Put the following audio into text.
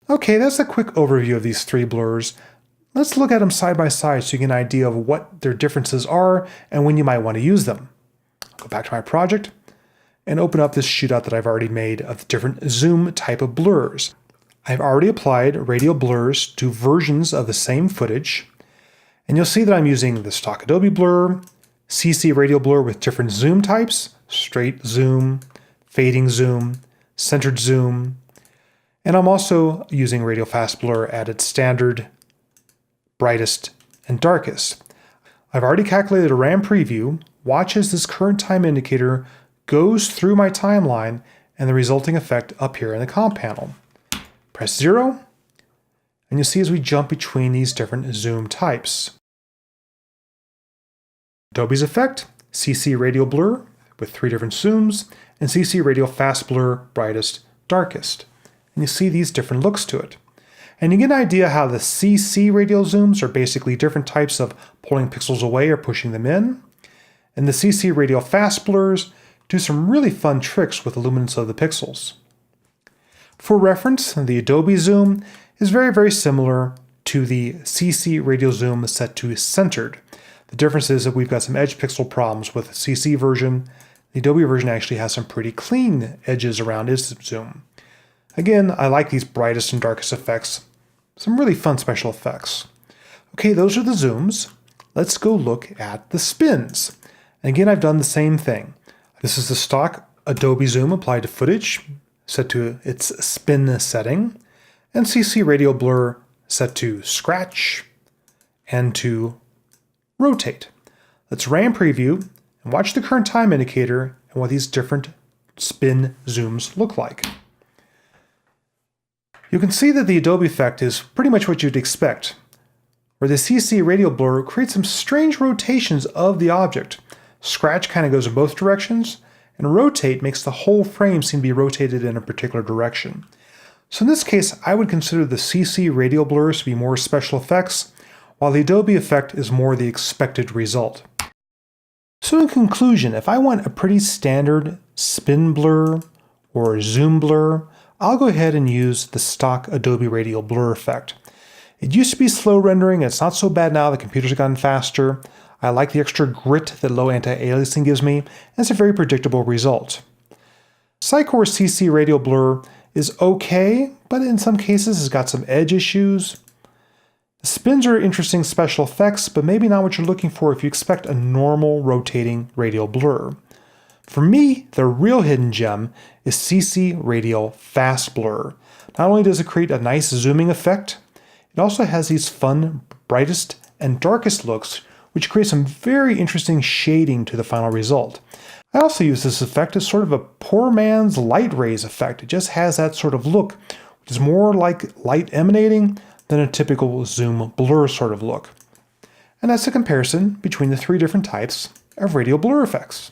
Okay, that's a quick overview of these three blurs. Let's look at them side by side so you get an idea of what their differences are and when you might want to use them. I'll go back to my project and open up this shootout that I've already made of the different zoom type of blurs. I've already applied radial blurs to versions of the same footage, and you'll see that I'm using the stock Adobe blur, CC radial blur with different zoom types, straight zoom, fading zoom, centered zoom, and I'm also using radial fast blur at its standard, brightest, and darkest. I've already calculated a RAM preview. Watch as this current time indicator goes through my timeline and the resulting effect up here in the comp panel. Press 0, and you'll see as we jump between these different zoom types. Adobe's effect, CC radial blur with 3 different zooms, and CC radial fast blur, brightest, darkest. And you see these different looks to it. And you get an idea how the CC radial zooms are basically different types of pulling pixels away or pushing them in. And the CC radial fast blurs do some really fun tricks with the luminance of the pixels. For reference, the Adobe zoom is very similar to the CC radial zoom set to centered. The difference is that we've got some edge pixel problems with the CC version. The Adobe version actually has some pretty clean edges around its zoom. Again, I like these brightest and darkest effects. Some really fun special effects. Okay, those are the zooms. Let's go look at the spins. And again, I've done the same thing. This is the stock Adobe zoom applied to footage, set to its spin setting, and CC radial blur set to scratch and to rotate. Let's RAM preview and watch the current time indicator and what these different spin zooms look like. You can see that the Adobe effect is pretty much what you'd expect, where the CC radial blur creates some strange rotations of the object. Scratch kind of goes in both directions, and rotate makes the whole frame seem to be rotated in a particular direction. So in this case, I would consider the CC radial blurs to be more special effects, while the Adobe effect is more the expected result. So in conclusion, if I want a pretty standard spin blur or zoom blur, I'll go ahead and use the stock Adobe radial blur effect. It used to be slow rendering, it's not so bad now, the computers have gotten faster. I like the extra grit that low anti-aliasing gives me, and it's a very predictable result. Sycor's CC radial blur is okay, but in some cases it's got some edge issues. The spins are interesting special effects, but maybe not what you're looking for if you expect a normal rotating radial blur. For me, the real hidden gem is CC radial fast blur. Not only does it create a nice zooming effect, it also has these fun brightest and darkest looks, which creates some very interesting shading to the final result. I also use this effect as sort of a poor man's light rays effect. It just has that sort of look, which is more like light emanating than a typical zoom blur sort of look. And that's a comparison between the 3 different types of radial blur effects.